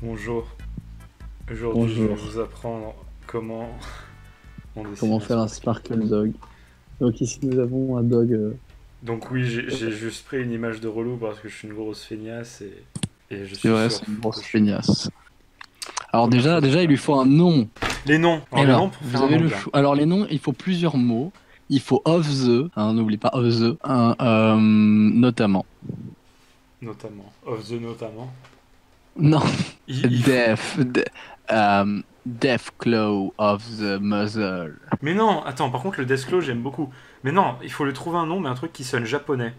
Bonjour. Aujourd'hui, je vais Bonjour. vous apprendre comment on dessine Comment un faire un sparkle. sparkle dog? Donc ici nous avons un dog. Donc oui, j'ai juste pris une image de relou parce que je suis une grosse feignasse et je C'est suis vrai, sur c'est une grosse Photoshop. feignasse. Alors Première déjà, chose à déjà, il faire. lui faut un nom. Les noms. Alors Et les noms là, pour faire vous un avez nom le bien. choix. Alors les noms, il faut plusieurs mots. Il faut of the, n'oublie pas of the, notamment. Notamment. Of the notamment. Non, Il faut... death claw of the muzzle. Mais non, attends, par contre le Deathclaw j'aime beaucoup. Mais non, il faut lui trouver un nom, mais un truc qui sonne japonais.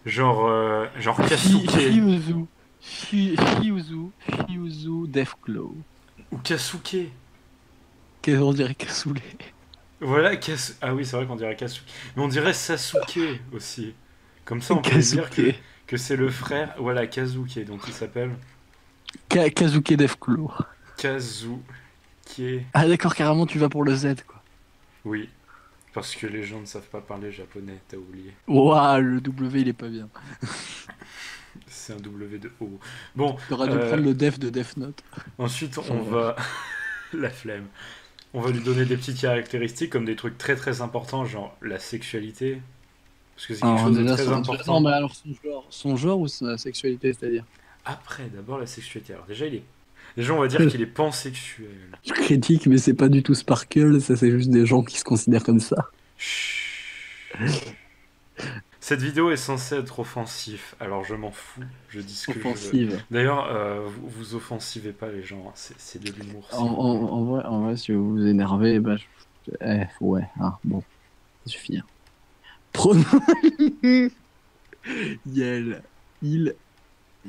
Genre Kasuke. Fyuzu, Fyuzu, death claw. Ou Kasuke. Qu'est-ce qu'on dirait cassoulet? Voilà, Ah oui, c'est vrai qu'on dirait Kasuke. Mais on dirait Sasuke aussi. Comme ça, on peut dire Kazuke. que c'est le frère. Voilà, Kazuke. Donc il s'appelle Kazuke death claw. Kazuke. Ah d'accord, carrément tu vas pour le Z quoi. Oui, parce que les gens ne savent pas parler japonais, t'as oublié. Ouah, le W il est pas bien. C'est un W de O. Bon, T'aurais dû euh, prendre le def de Death Note. ensuite, Enfin on bref. va. La flemme. On va lui donner des petites caractéristiques comme des trucs très très importants, genre la sexualité. Parce que c'est quelque Alors chose de déjà, très non important. mais alors son genre ou sa sexualité, c'est-à-dire? Après, d'abord la sexualité. Alors déjà, Déjà, on va dire qu'il est pansexuel. Je critique, mais c'est pas du tout Sparkle, ça c'est juste des gens qui se considèrent comme ça. Chut. Cette vidéo est censée être offensif, alors je m'en fous, je dis ce que je veux. Offensive. D'ailleurs, vous offensivez pas les gens, hein. C'est de l'humour, En, s'il vous plaît. en vrai, si vous vous énervez, bah, ouais, hein, bon, ça suffit. Hein. Pronom. Yel. Il.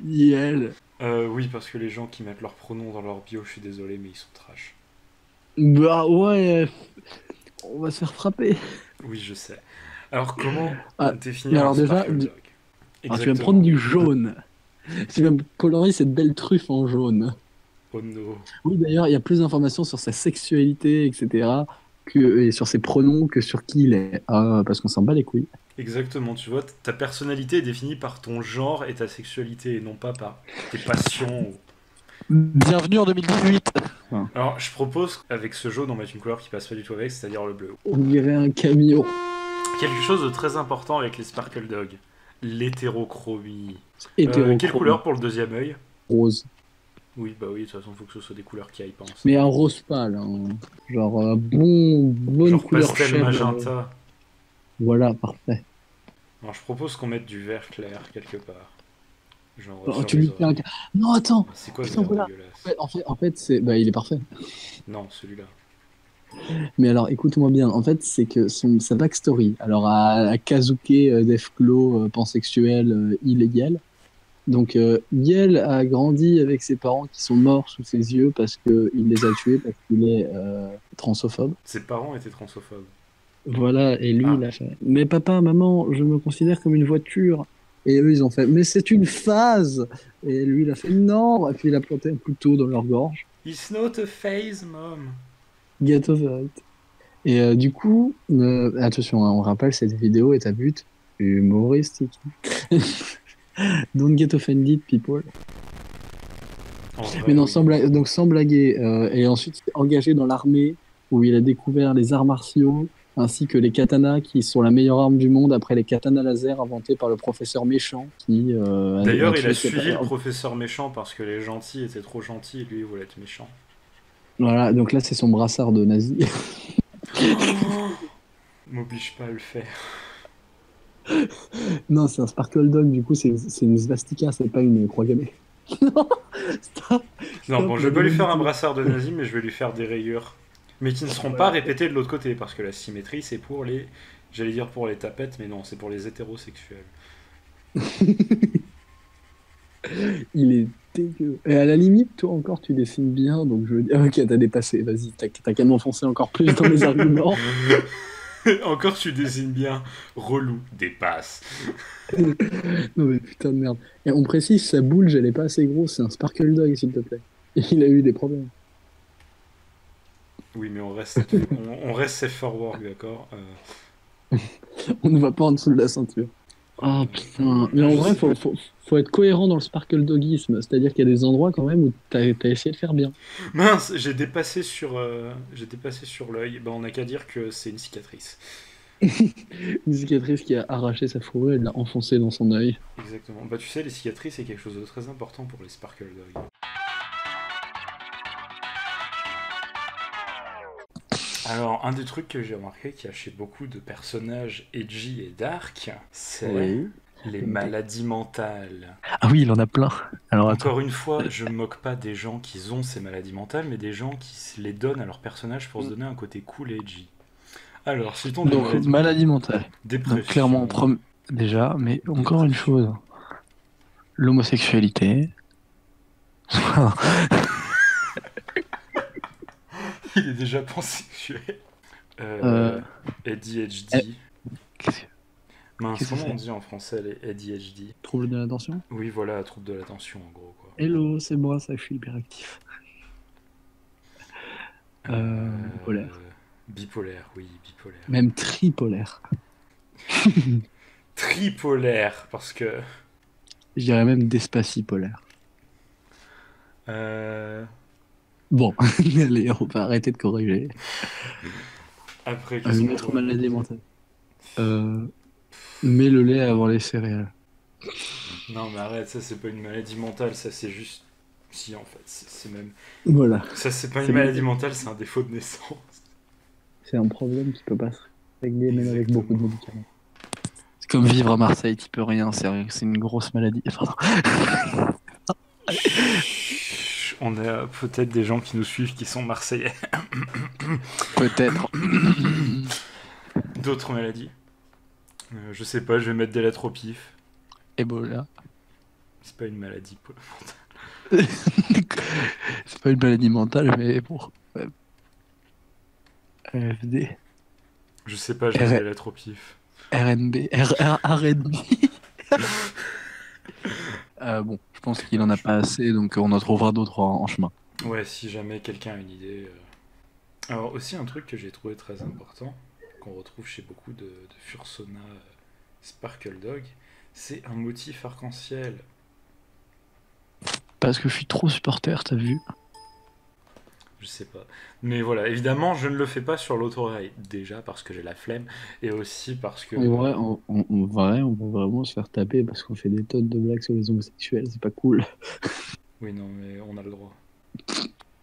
Yel. Oui, parce que les gens qui mettent leurs pronoms dans leur bio, je suis désolé, mais ils sont trash. Bah ouais, on va se faire frapper. Oui, je sais. Alors, comment Ah, mais définir un alors déjà, Sparkle Dog? alors tu vas me prendre Exactement. du jaune. Tu vas me colorer cette belle truffe en jaune. Oh no. Oui, d'ailleurs, il y a plus d'informations sur sa sexualité, etc., et sur ses pronoms que sur qui il est. Ah, parce qu'on s'en bat les couilles. Exactement, tu vois, ta personnalité est définie par ton genre et ta sexualité, et non pas par tes passions. Bienvenue en 2018. Enfin, Alors, je propose, avec ce jaune, on mette une couleur qui passe pas du tout avec, c'est-à-dire le bleu. on dirait un camion. Quelque chose de très important avec les Sparkle Dog, l'hétérochromie. Quelle Hétérochrome, couleur pour le deuxième œil? rose. Oui, bah oui, de toute façon, faut que ce soit des couleurs qui aillent pas Mais ensemble. un rose pâle, hein. Genre bonne Genre couleur pastel chèvre. magenta. Voilà, parfait. Alors, je propose qu'on mette du vert clair quelque part. Genre Oh, sur tu les lui fais un... oreilles. Non, attends. Mais c'est quoi ce Putain, vert voilà. dégueulasse? En fait c'est... Bah, il est parfait. Non, celui-là. Mais alors, écoute-moi bien. En fait, c'est que sa backstory. Alors, à Kazuke, Deathclaw, pansexuel, illégal. Donc, Yel a grandi avec ses parents qui sont morts sous ses yeux parce qu'il les a tués, parce qu'il est transophobe. Ses parents étaient transophobes. Voilà, et lui, il Ah, a fait. Mais papa, maman, je me considère comme une voiture. Et eux, ils ont fait. Mais c'est une phase! Et lui, il a fait non! Et puis, il a planté un couteau dans leur gorge. it's not a phase, mom. Get over it. Et du coup, attention, hein, on rappelle, cette vidéo est à but humoristique. Don't get offended, people. En Mais vrai, non, oui. donc sans blaguer. Et ensuite, il s'est engagé dans l'armée où il a découvert les arts martiaux ainsi que les katanas qui sont la meilleure arme du monde après les katanas laser inventés par le professeur méchant qui a D'ailleurs, il a tué ses suivi le parents. professeur méchant parce que les gentils étaient trop gentils et lui il voulait être méchant. Voilà, donc là, c'est son brassard de nazi. Oh, m'oblige pas à le faire. Non, c'est un Sparkle Dog, du coup, c'est une svastika, c'est pas une croix gammée. Non, stop, Non, bon, stop, je la vais pas lui faire un démonité. brassard de nazi, mais je vais lui faire des rayures. Mais qui ne seront pas Voilà. répétées de l'autre côté, parce que la symétrie, c'est pour les. J'allais dire pour les tapettes, mais non, c'est pour les hétérosexuels. Il est dégueu. Et à la limite, toi encore, tu dessines bien, donc je veux dire, ok, t'as dépassé, vas-y, t'as qu'à m'enfoncer encore plus dans mes arguments. Encore, tu désignes bien. Relou, dépasse. Non mais putain de merde. Et on précise, sa boule, elle est pas assez grosse, c'est un Sparkle Dog, s'il te plaît. Et il a eu des problèmes. Oui, mais on reste safe for work, d'accord. On ne va pas en dessous de la ceinture. Ah putain. Mais en Je vrai, sais. faut être cohérent dans le sparkle dogisme. C'est-à-dire qu'il y a des endroits quand même où t'as essayé de faire bien. Mince, j'ai dépassé sur l'œil. Bah, on n'a qu'à dire que c'est une cicatrice. Une cicatrice qui a arraché sa fourrure et l'a enfoncée dans son œil. Exactement. Bah, tu sais, les cicatrices, c'est quelque chose de très important pour les Sparkle Dogs. Alors, un des trucs que j'ai remarqué qu'il y a chez beaucoup de personnages edgy et dark, c'est Oui. les maladies mentales. Ah oui, il en a plein. Alors attends. Encore une fois, je me moque pas des gens qui ont ces maladies mentales, mais des gens qui se les donnent à leur personnage pour se donner un côté cool et edgy. Alors, citons des Donc, maladies mentales. maladie mentale. Donc, clairement, Dépression, déjà, mais encore une dépression. chose, l'homosexualité. Il est déjà pansexuel. Euh, Euh, eh, ADHD. qu'est-ce que Mince, qu'est-ce que comment on c'est? dit en français les ADHD? Trouble de l'attention? Oui, voilà, trouble de l'attention en gros, quoi. Hello, c'est moi, ça, je suis hyperactif. Bipolaire. Bipolaire, oui, bipolaire. Même tripolaire. Tripolaire, parce que. Je dirais même despacipolaire. euh, Bon, allez, on va arrêter de corriger. Après, qu'est-ce Une qu'on autre pourrait maladie mettre? mentale. Euh, mets le lait avant les céréales. Non, mais arrête, ça c'est pas une maladie mentale, ça c'est juste. Si, en fait, c'est même. Voilà. Ça c'est pas une C'est maladie mentale, c'est un défaut de naissance. c'est un problème qui peut pas se régler même avec beaucoup de Exactement. médicaments. C'est comme vivre à Marseille, tu peux rien, c'est une grosse maladie. Pardon. Chut, on a peut-être des gens qui nous suivent qui sont marseillais. Peut-être. D'autres maladies. Je sais pas, je vais mettre des lettres au pif. Ebola. C'est pas une maladie. C'est pas une maladie mentale, mais bon. RFD. Je sais pas, je mets R des lettres au pif. RNB. RNB. Bon, je pense qu'il en a pas assez, donc on en trouvera d'autres en chemin. Ouais, si jamais quelqu'un a une idée. Alors, aussi un truc que j'ai trouvé très important, qu'on retrouve chez beaucoup de Fursona Sparkle Dog, c'est un motif arc-en-ciel. Parce que je suis trop supporter, t'as vu? Je sais pas. Mais voilà, évidemment, je ne le fais pas sur l'autorail. Déjà parce que j'ai la flemme, et aussi parce que. En vrai, on va vraiment se faire taper parce qu'on fait des tonnes de blagues sur les homosexuels, c'est pas cool. Oui, non, mais on a le droit.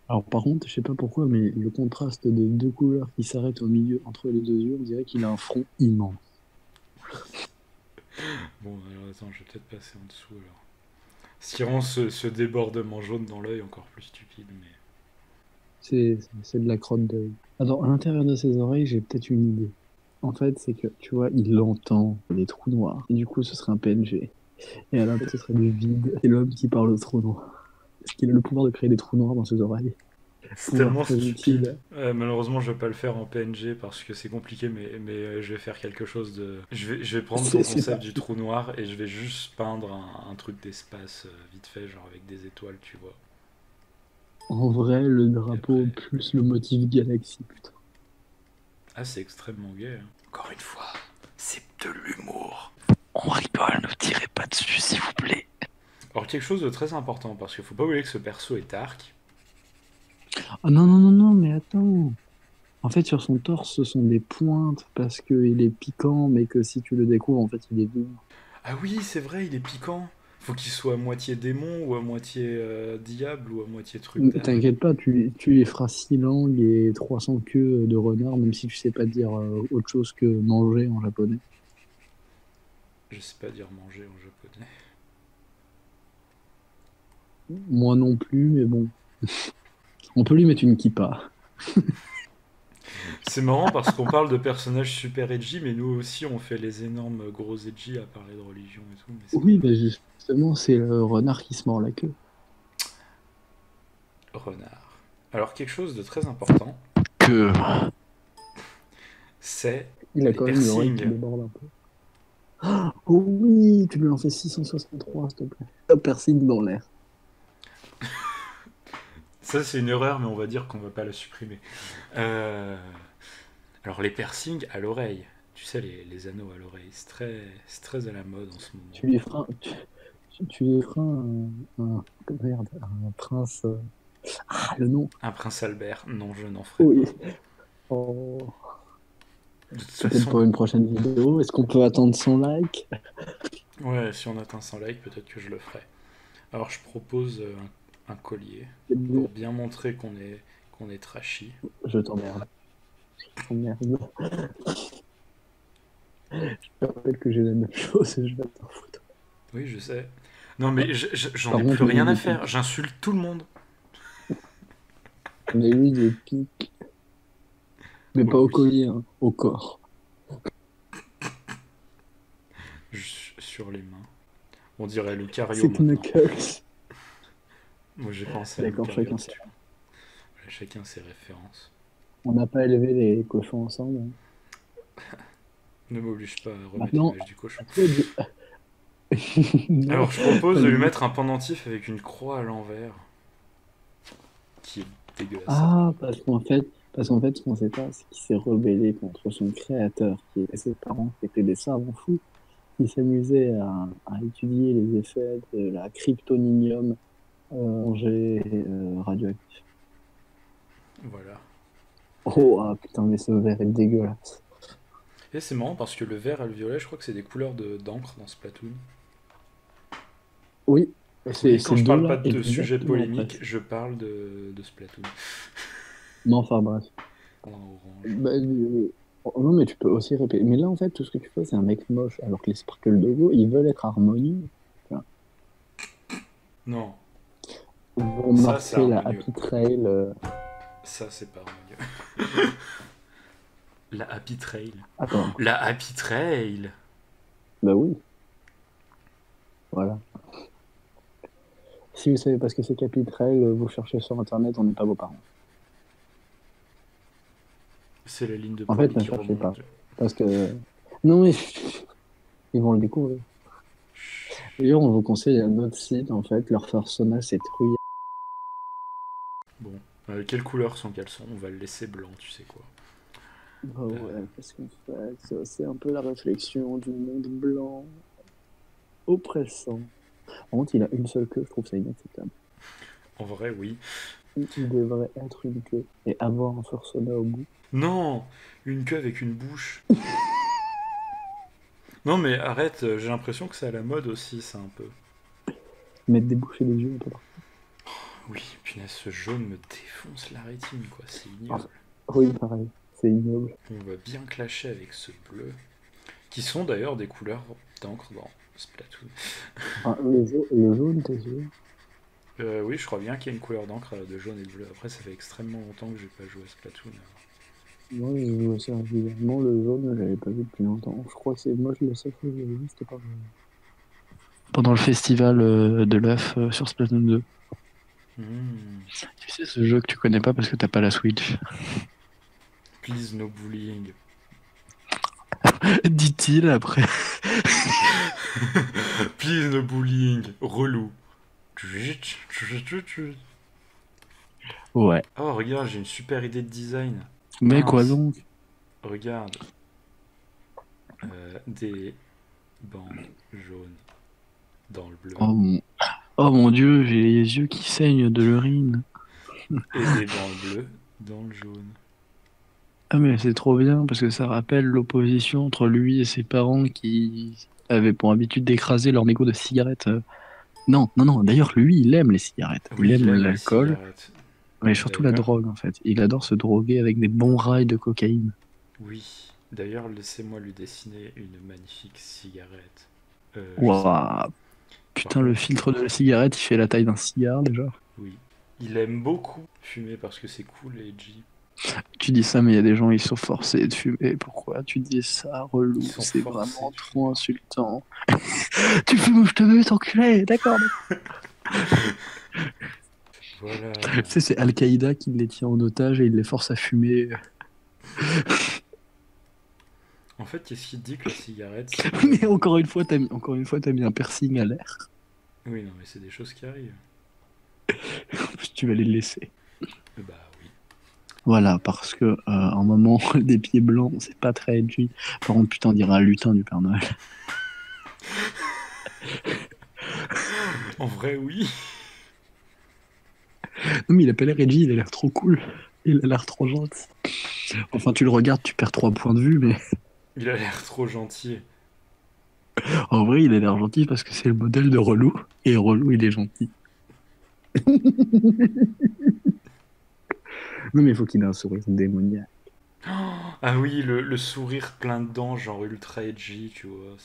Alors par contre, je sais pas pourquoi, mais le contraste des deux couleurs qui s'arrêtent au milieu entre les deux yeux, on dirait qu'il a un front immense. Bon, alors attends, je vais peut-être passer en dessous alors. Ce qui rend ce débordement jaune dans l'œil encore plus stupide, mais. C'est de la crotte d'œil. Attends, à l'intérieur de ses oreilles, j'ai peut-être une idée. En fait, c'est que, tu vois, il entend les trous noirs. Et du coup, ce serait un PNG. Et à l'intérieur, ce serait du vide. C'est l'homme qui parle au trou noir. Parce qu'il a le pouvoir de créer des trous noirs dans ses oreilles. C'est Pouvoir tellement très stupide. utile. Malheureusement, je vais pas le faire en PNG parce que c'est compliqué, mais je vais faire quelque chose de. Je vais prendre ton C'est concept pas... du trou noir et je vais juste peindre un truc d'espace vite fait, genre avec des étoiles, tu vois. En vrai, le Et drapeau après. plus le motif galaxie, putain. Ah, c'est extrêmement gay. Hein. Encore une fois, c'est de l'humour. On rigole, ne tirez pas dessus, s'il vous plaît. Alors, quelque chose de très important parce qu'il faut pas oublier que ce perso est dark. Ah non, non, non, non, mais attends. En fait, sur son torse, ce sont des pointes parce qu'il est piquant, mais que si tu le découvres, en fait, il est doux. Ah oui, c'est vrai, il est piquant. Faut qu'il soit à moitié démon ou à moitié diable ou à moitié truc dark. T'inquiète pas, tu les feras 6 langues et 300 queues de renard, même si tu sais pas dire autre chose que manger en japonais. Je sais pas dire manger en japonais. Moi non plus, mais bon. On peut lui mettre une kippa. C'est marrant parce qu'on parle de personnages super edgy, mais nous aussi on fait les énormes gros edgy à parler de religion et tout, mais c'est pas Oui, bah justement, c'est le renard qui se mord la queue. grave. Renard. Alors quelque chose de très important, Que. c'est Il a les quand même l'oreille qui piercings. déborde un peu. Oh oui, tu lui en fais 663, s'il te plaît. Un piercing dans l'air. Ça c'est une erreur, mais on va dire qu'on va pas la supprimer. Euh, Alors les piercings à l'oreille. Tu sais, les anneaux à l'oreille, c'est très à la mode en ce moment. Tu lui feras, tu lui feras merde, un prince. Ah, le nom. Un prince Albert, non, je n'en ferai Oui. pas. Oh. De toute Peut-être façon, pour une prochaine vidéo. Est-ce qu'on peut attendre son like? ouais, si on atteint 100 likes, peut-être que je le ferai. Alors, je propose un collier pour bien montrer qu'on est trashy. Je t'emmerde. Je t'emmerde. Je te rappelle que j'ai la même chose et je vais t'en foutre. Oui, je sais. Non, mais j'en Par ai contre, plus lui, rien à il faire. pique. J'insulte tout le monde. Mais lui, il pique. Mais Oh pas au oui. collier, hein, au corps. Sur les mains. On dirait Lucario C'est maintenant. Knuckles. Moi, j'ai pensé à D'accord, Lucario. chacun sait. Chacun ses références. On n'a pas élevé les cochons ensemble, hein. Ne m'oblige pas à remettre Maintenant, l'image du cochon. non, Alors, je propose pas de lui du- mettre un pendentif avec une croix à l'envers. Qui est dégueulasse. Ah, parce qu'en fait, ce qu'on sait pas, c'est qu'il s'est rebellé contre son créateur, qui était ses parents, qui étaient des savants fous, qui s'amusaient à étudier les effets de la kryptoninium danger radioactif. Voilà. Oh, ah, putain, mais ce verre est dégueulasse. Et c'est marrant parce que le vert et le violet, je crois que c'est des couleurs d'encre dans Splatoon. Oui, Oui, quand ces je parle pas deux-là, de sujet exactement, polémique, presque. je parle de Splatoon. Non, enfin bref. En orange. Bah, non, mais tu peux aussi répéter. Mais là, en fait, tout ce que tu fais, c'est un mec moche, alors que les Sparkle Dogo, ils veulent être harmonieux. Tu vois. Non, Ils vont ça c'est marquer la harmonieux. Happy Trail. Ça c'est pas harmonieux. La Happy Trail. Attends, La Happy Trail. bah oui, voilà. Si vous savez pas ce que c'est qu'Happy Trail, vous cherchez sur Internet, on n'est pas vos parents. C'est la ligne de En fait, police ne qui cherchez pas. remonte. Parce que... Non, mais ils vont le découvrir. D'ailleurs, on vous conseille un autre site, en fait, leur persona, c'est Truy. Bon, quelle couleur son caleçon? On va le laisser blanc, tu sais quoi. Oh ouais, qu'est-ce qu'on fait? C'est un peu la réflexion du monde blanc, oppressant. Par contre, il a une seule queue, je trouve ça inacceptable. En vrai, oui. Il devrait être une queue et avoir un fursona au bout. Non, une queue avec une bouche. Non mais arrête, j'ai l'impression que c'est à la mode aussi, ça un peu. Mettre des bouches et des yeux un peu partout. Oui, punaise, ce jaune me défonce la rétine, quoi, c'est ignoble. Oui, pareil, c'est ignoble. On va bien clasher avec ce bleu, qui sont d'ailleurs des couleurs d'encre dans Splatoon. Ah, le jaune, t'es sûr? Oui, je crois bien qu'il y a une couleur d'encre de jaune et de bleu. Après, ça fait extrêmement longtemps que j'ai pas joué à Splatoon. Moi, je jouais ça régulièrement. Le jaune, je l'avais pas vu depuis longtemps. Je crois que c'est moi, la seule fois que j'avais vu, c'était pendant le festival de l'œuf sur Splatoon 2. Tu sais, ce jeu que tu connais pas parce que t'as pas la Switch. Please no bullying. Dit-il après. Please no bullying. Relou. Ouais. Oh, regarde, j'ai une super idée de design. Mais Mince. quoi donc? Regarde. Des bandes jaunes dans le bleu. Oh mon Dieu, j'ai les yeux qui saignent de l'urine. Et des bandes bleues dans le jaune. Ah mais c'est trop bien parce que ça rappelle l'opposition entre lui et ses parents qui avaient pour habitude d'écraser leur mégot de cigarettes. Non, non, non, d'ailleurs lui il aime les cigarettes, Oui, il aime les l'alcool, cigarettes. mais surtout la D'ailleurs, drogue en fait. Il adore se droguer avec des bons rails de cocaïne. oui. D'ailleurs, laissez-moi lui dessiner une magnifique cigarette. Je sais Waouh, pas. putain le filtre de la cigarette il fait la taille d'un cigare déjà. Oui. Il aime beaucoup fumer parce que c'est cool et edgy. Tu dis ça mais il y a des gens ils sont forcés de fumer, pourquoi tu dis ça relou, Ils sont c'est forcés vraiment de trop insultant. Tu fumes ou je te bute enculé, d'accord. Voilà. Tu sais c'est Al-Qaïda qui les tient en otage et il les force à fumer. En fait, qu'est-ce qu'il dit que la cigarette, c'est... Mais encore une fois, t'as mis un piercing à l'air. Oui, non, mais c'est des choses qui arrivent. Tu vas les laisser. Bah oui. Voilà, parce que un moment, des pieds blancs, c'est pas très edgy. Par contre, putain, on dirait un lutin du Père Noël. En vrai, oui. Non, mais il a pas l'air edgy, il a l'air trop cool. Il a l'air trop gentil. Enfin, tu le regardes, tu perds 3 points de vue, mais Il a l'air trop gentil. en vrai, il a l'air gentil parce que c'est le modèle de Relou. Et Relou, il est gentil. Non, mais il faut qu'il ait un sourire démoniaque. Ah oui, le sourire plein de dents, genre ultra edgy, tu vois.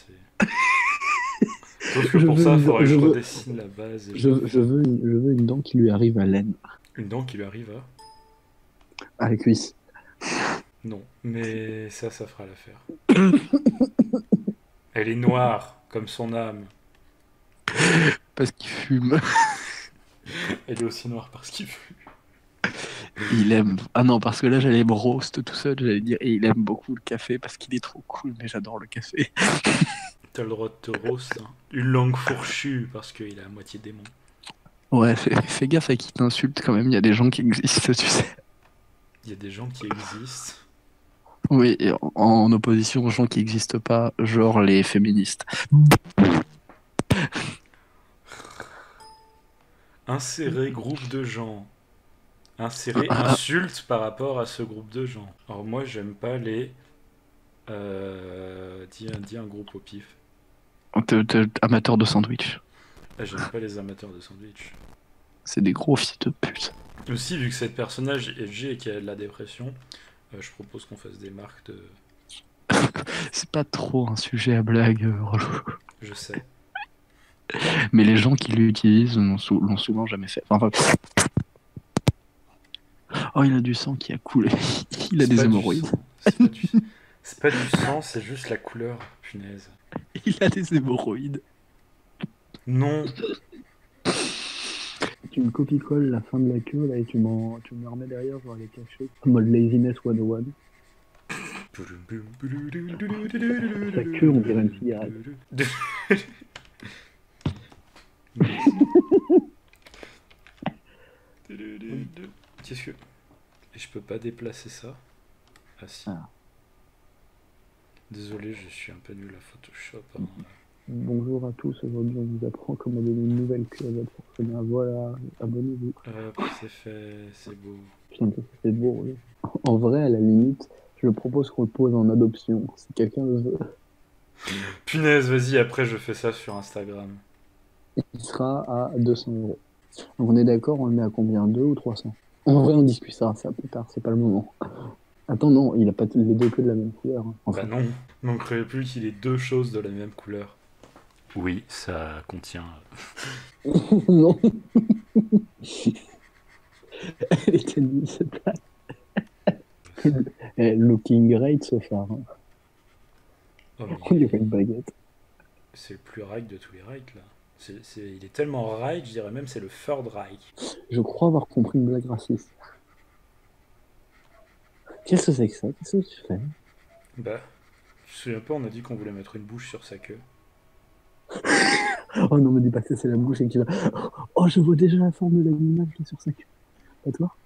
Sauf que Je pour veux ça, il une, faudrait que je redessine la base et je le fais. je veux une dent qui lui arrive à l'aine, Une dent qui lui arrive à la cuisse. Non, mais ça fera l'affaire. Elle est noire, comme son âme. Parce qu'il fume. Elle est aussi noire parce qu'il fume. Il aime. Ah non, parce que là, j'allais me roast tout seul. J'allais dire, et il aime beaucoup le café parce qu'il est trop cool, mais j'adore le café. T'as le droit de te roast, hein. Une langue fourchue parce qu'il est à moitié démon. Ouais, fais gaffe à qui t'insulte quand même. Il y a des gens qui existent, tu sais. Il y a des gens qui existent. Oui, et en opposition aux gens qui n'existent pas, genre les féministes. Insérer groupe de gens. Insérer insulte par rapport à ce groupe de gens. Alors moi, j'aime pas les... dis un groupe au pif. T'es amateur de sandwich. Ah, j'aime pas les amateurs de sandwich. C'est des gros fils de pute. Aussi, vu que cette personnage est G et qu'elle a de la dépression, je propose qu'on fasse des marques de... C'est pas trop un sujet à blague, relou. Je sais. Mais les gens qui l'utilisent l'ont souvent jamais fait. Enfin, oh, il a du sang qui a coulé. Il a C'est des pas du hémorroïdes. sang. C'est pas du sang, c'est juste la couleur. Punaise. Il a des hémorroïdes. Non. Tu me copie-colles la fin de la queue là et tu me remets derrière, je vais aller cacher. En mode laziness 101. Sa queue, on dirait une cigarette. Qu'est-ce que... Et je peux pas déplacer ça? Ah si. Ah. Désolé, je suis un peu nul à Photoshop. Hein. Bonjour à tous, aujourd'hui on vous apprend comment donner une nouvelle queue à votre orphelin. Voilà, abonnez-vous. C'est fait, c'est beau. Putain, ça fait beau. Oui. En vrai, à la limite, je propose qu'on le pose en adoption, si quelqu'un le veut. Punaise, vas-y, après je fais ça sur Instagram. Il sera à 200 euros. Donc on est d'accord, on le met à combien? 2 ou 300? En vrai, on discutera ça plus tard, c'est pas le moment. Attends, non, il a pas les deux queues de la même couleur. Hein. Enfin. Bah non, manquerait plus qu'il ait deux choses de la même couleur. Oui, ça contient... Non. Elle était nulle, cette blague. Looking great, ce phare. Hein. Oh, On dirait une baguette. C'est le plus Reich de tous les Reich, là. Il est tellement Reich, je dirais même c'est le Third Reich. Je crois avoir compris une blague raciste. Qu'est-ce que c'est que ça? Qu'est-ce que tu fais? Bah, je me souviens pas, on a dit qu'on voulait mettre une bouche sur sa queue. Oh non, me dis pas que c'est la bouche et que tu vas... Oh, je vois déjà la forme de l'animal qui est sur sa queue. Pas toi?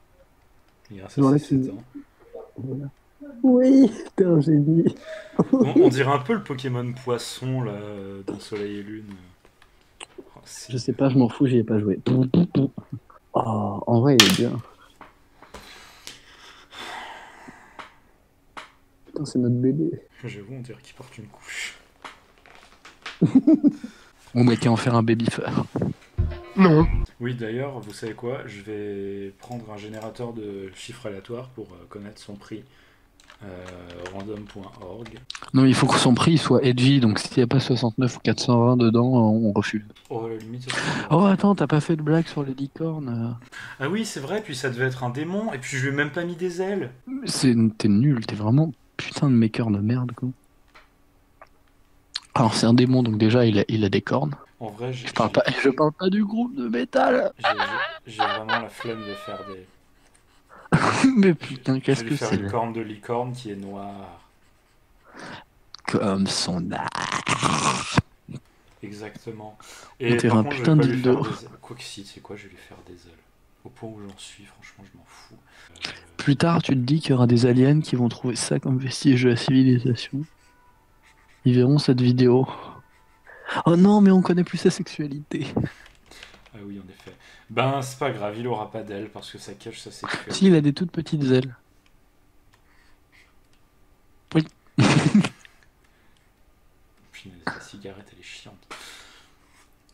Il grâce à ses 7 ans. Voilà. Oui, t'es un génie. On dirait un peu le Pokémon Poisson, là, dans Soleil et Lune. Oh, je sais pas, je m'en fous, j'y ai pas joué. Oh, en vrai, il est bien. Putain, c'est notre bébé. J'avoue, on dirait qu'il porte une couche. On mettait en faire un baby fur. Non. Oui, d'ailleurs, vous savez quoi? Je vais prendre un générateur de chiffres aléatoires pour connaître son prix. Random.org. Non, il faut que son prix soit edgy, donc s'il n'y a pas 69 ou 420 dedans, on refuse. Oh, la limite. Oh, attends, t'as pas fait de blague sur les licornes. Ah oui, c'est vrai, puis ça devait être un démon, et puis je lui ai même pas mis des ailes. T'es nul, t'es vraiment putain de maker de merde, quoi. Alors, c'est un démon, donc déjà, il a des cornes. En vrai, je parle pas du groupe de métal. J'ai vraiment la flemme de faire des... Mais putain, qu'est-ce que c'est? Je vais faire une corne de licorne qui est noire. Comme son art. Exactement. Et par contre, je vais pas lui faire des... Quoi que si, c'est quoi, je vais lui faire des ailes. au point où j'en suis, franchement, je m'en fous. Plus tard, tu te dis qu'il y aura des aliens qui vont trouver ça comme vestige de la civilisation. Ils verront cette vidéo. Oh non, mais on connaît plus sa sexualité. Ah oui, en effet. Ben, c'est pas grave, il aura pas d'ailes parce que ça cache sa sexualité. Si, il a des toutes petites ailes. Oui. Punaise, la cigarette, elle est chiante.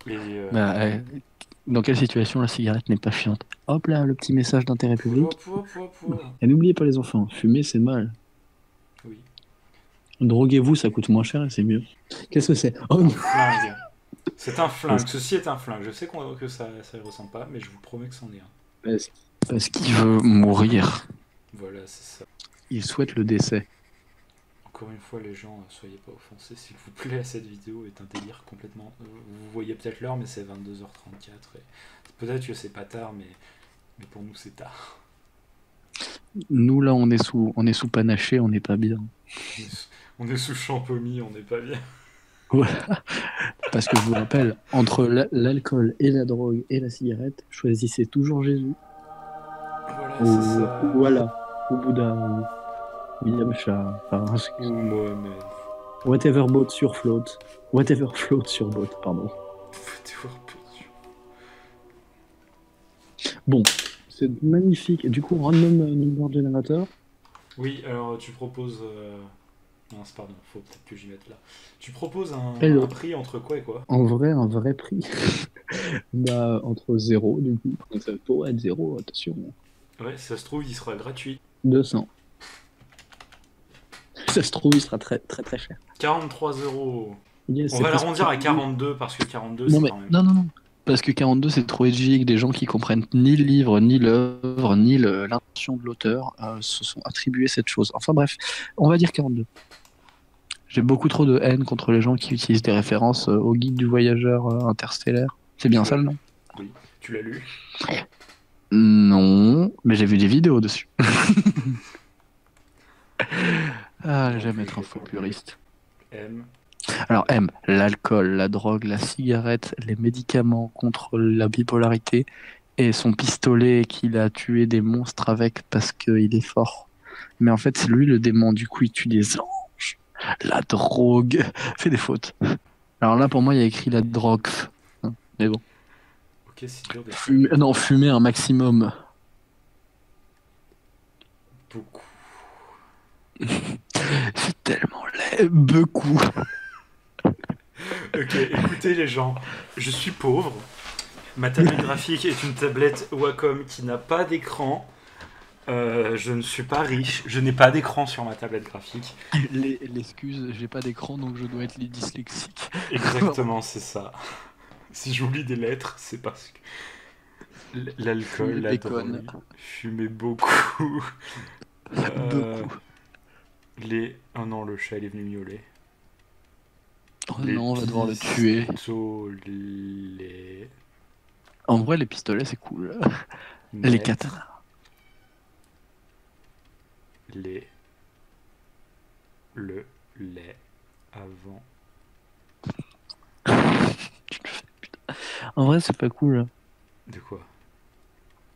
Et Bah, dans quelle situation la cigarette n'est pas chiante? Hop là, le petit message d'intérêt public. Et n'oubliez pas les enfants, fumer c'est mal. Oui. Droguez-vous, ça coûte moins cher et c'est mieux. Qu'est-ce que c'est? Oh Un non. flingue. C'est un flingue. Ceci est un flingue. Je sais que ça ne ressemble pas, mais je vous promets que c'en est un. Parce qu'il veut mourir. Voilà, c'est ça. Il souhaite le décès. Encore une fois, les gens, soyez pas offensés, s'il vous plaît. Cette vidéo est un délire complètement. Vous voyez peut-être l'heure, mais c'est 22h34. Et peut-être que c'est pas tard, mais pour nous, c'est tard. Nous là, on est sous panaché, on n'est pas bien. On est sous champomis, on n'est pas bien. Voilà. Parce que je vous rappelle, entre l'alcool et la drogue et la cigarette, choisissez toujours Jésus. Voilà, c'est ça. Voilà, ou Bouddha, ou Yamcha, enfin, Ou Mohamed. whatever boat sur float. Whatever float sur boat, pardon. Bon, c'est magnifique. Du coup, random number generator. Oui, alors tu proposes. Non, c'est pardon, faut peut-être que j'y mette là. Tu proposes un prix entre quoi et quoi? En vrai, un vrai prix. Bah, entre 0, du coup. Ça pourrait être 0, attention. Ouais, si ça se trouve, il sera gratuit. 200. Ça se trouve, il sera très très très cher. 43 €. Yes, on va l'arrondir à 42 parce que 42 c'est quand même. Non. Parce que 42 c'est trop edgy que des gens qui comprennent ni le livre, ni l'œuvre, ni l'intention de l'auteur se sont attribués cette chose. Enfin bref, on va dire 42. J'ai beaucoup trop de haine contre les gens qui utilisent des références au guide du voyageur interstellaire. C'est bien ça le nom? Oui. Tu l'as lu? Non, mais j'ai vu des vidéos dessus. Ah, j'aime être un faux puriste. M. Alors M, l'alcool, la drogue, la cigarette, les médicaments contre la bipolarité et son pistolet qu'il a tué des monstres avec parce qu'il est fort. Mais en fait, c'est lui le démon, du coup il tue des anges. La drogue fait des fautes. Alors là, pour moi, il y a écrit la drogue. Mais bon. Ok, c'est dur de Non, fumer un maximum. Beaucoup. C'est tellement laid. Beaucoup. Ok, écoutez les gens, je suis pauvre. Ma tablette graphique est une tablette Wacom qui n'a pas d'écran. Je ne suis pas riche, je n'ai pas d'écran sur ma tablette graphique. L'excuse, j'ai pas d'écran donc je dois être dyslexique. Exactement, c'est ça. Si j'oublie des lettres, c'est parce que l'alcool, la drogue, fumer beaucoup. Beaucoup. Oh non, le chat il est venu miauler. Oh non, on va devoir le tuer. Pistolets. En vrai, les pistolets c'est cool. Les katanas. Le lait avant. En vrai, c'est pas cool. De quoi?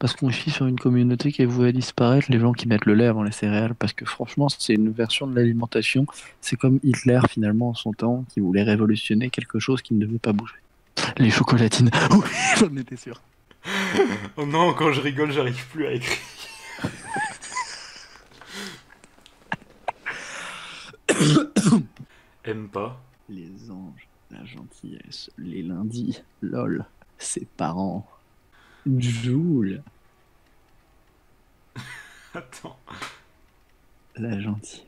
Parce qu'on chie sur une communauté qui est vouée à disparaître, les gens qui mettent le lait avant les céréales, parce que franchement, c'est une version de l'alimentation. C'est comme Hitler, finalement, en son temps, qui voulait révolutionner quelque chose qui ne devait pas bouger. Les chocolatines. Oui, j'en étais sûr. Oh non, quand je rigole, j'arrive plus à écrire. Aime pas. Les anges, la gentillesse, les lundis, lol, ses parents. Joule. Attends. La gentillesse.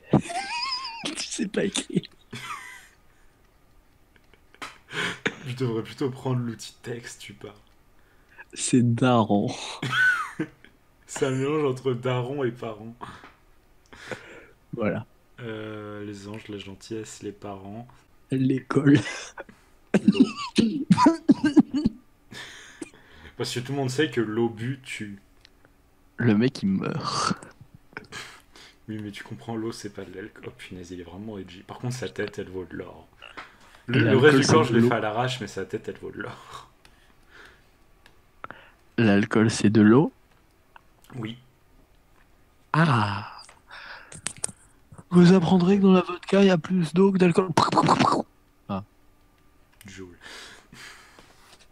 Tu sais pas écrire. Je devrais plutôt prendre l'outil texte, tu parles. C'est daron. C'est un mélange entre daron et parent. Voilà. Les anges, la gentillesse, les parents. L'école. L'eau. Parce que tout le monde sait que l'obus tue. Le mec il meurt. Oui, mais tu comprends, l'eau c'est pas de l'alcool. Oh punaise, il est vraiment edgy. Par contre, sa tête elle vaut de l'or. Le reste du corps, je l'ai fait à l'arrache, mais sa tête elle vaut de l'or. L'alcool, c'est de l'eau. Oui. Ah. Vous apprendrez que dans la vodka, il y a plus d'eau que d'alcool. Ah. Joule.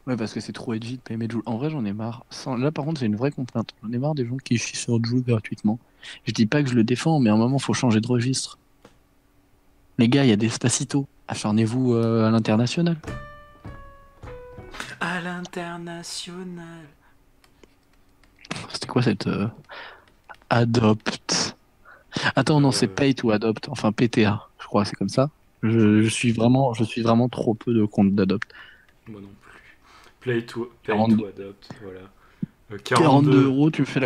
Ouais, parce que c'est trop edgy de payer mes Joule. En vrai, j'en ai marre. Là, par contre, c'est une vraie complainte. J'en ai marre des gens qui chient sur Joule gratuitement. Je dis pas que je le défends, mais à un moment, faut changer de registre. Les gars, il y a des Despacito. Acharnez-vous à l'international. À l'international. C'était quoi cette Adopt? Attends, non, c'est Euh, Pay to Adopt. Enfin, PTA, je crois, c'est comme ça. Je suis vraiment trop peu de comptes d'Adopt. Moi non plus. Pay to 42, adopt, voilà. 42 42. euros, tu fais,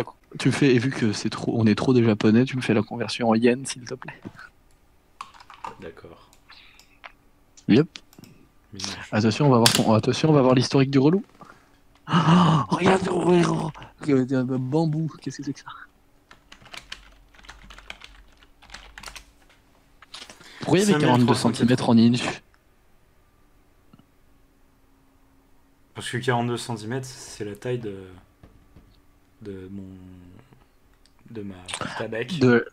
et vu que c'est trop, on est trop de japonais, tu me fais la conversion en yens, s'il te plaît. D'accord. Yep. Mais non, Attention, on va voir attention, on va voir l'historique du relou. Oh, regarde, regarde, bambou, qu'est-ce que c'est que ça? Pourquoi il y avait 42 cm en 5380. inch? Parce que 42 cm, c'est la taille de mon de ma flûte à bec. De...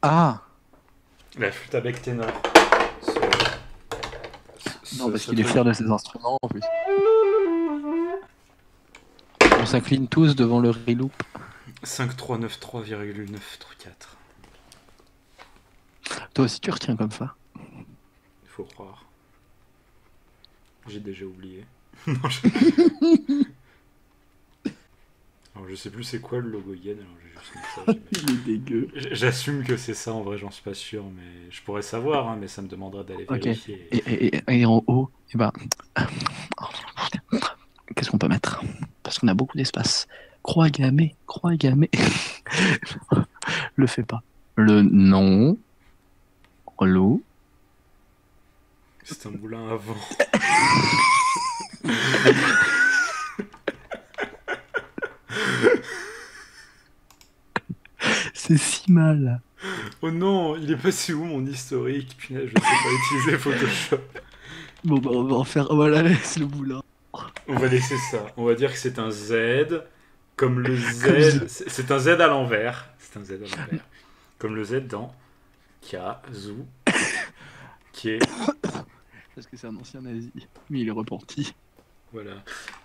Ah! La flûte à bec ténor. Non, parce Ce qu'il est truc. fier de ses instruments en plus. On s'incline tous devant le reloop. 5393,934. Toi aussi tu retiens comme ça. Il faut croire. J'ai déjà oublié. Non, alors, je sais plus c'est quoi le logo Yen, alors j'ai juste mis ça. Il est dégueu. J'assume que c'est ça, en vrai, j'en suis pas sûr, mais je pourrais savoir, hein, mais ça me demanderait d'aller Ok. vérifier. Et en haut, et ben, qu'est-ce qu'on peut mettre? Parce qu'on a beaucoup d'espace. Croix gammée, croix gammée. Le fais pas. Le non. Relou. C'est un moulin à vent. C'est si mal. Oh non, il est passé où mon historique? Punaise, je sais pas utiliser Photoshop. Bon bah on va en faire. Voilà, laisse le boulin. On va laisser ça. On va dire que c'est un Z, comme le Comme je... Z. C'est un Z à l'envers. C'est un Z à l'envers. Comme le Z dans Kazu, qui est. Parce que c'est un ancien nazi. Mais il est repenti. Voilà,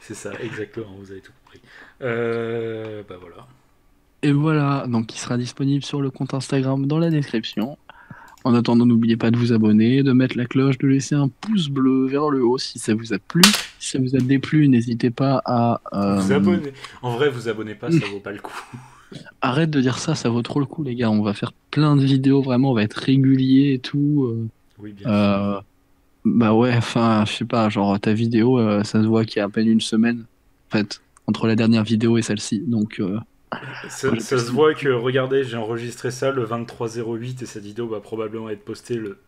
c'est ça, exactement, vous avez tout compris. Bah voilà. Et voilà, donc il sera disponible sur le compte Instagram dans la description. En attendant, n'oubliez pas de vous abonner, de mettre la cloche, de laisser un pouce bleu vers le haut si ça vous a plu. Si ça vous a déplu, n'hésitez pas à... Vous abonnez. En vrai, vous abonnez pas, ça vaut pas le coup. Arrête de dire ça, ça vaut trop le coup les gars. On va faire plein de vidéos, vraiment, on va être régulier et tout. Oui, bien sûr. Euh, Bah ouais, enfin, je sais pas, genre ta vidéo, ça se voit qu'il y a à peine une semaine, en fait, entre la dernière vidéo et celle-ci. Donc, moi, Ça, j'ai ça plus... se voit que, regardez, j'ai enregistré ça le 23/08 et cette vidéo va probablement être postée le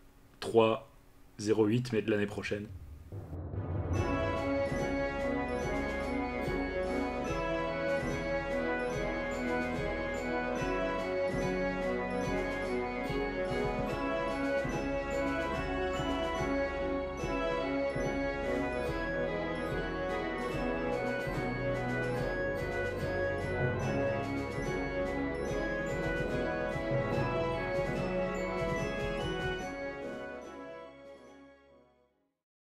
3/08, mais de l'année prochaine.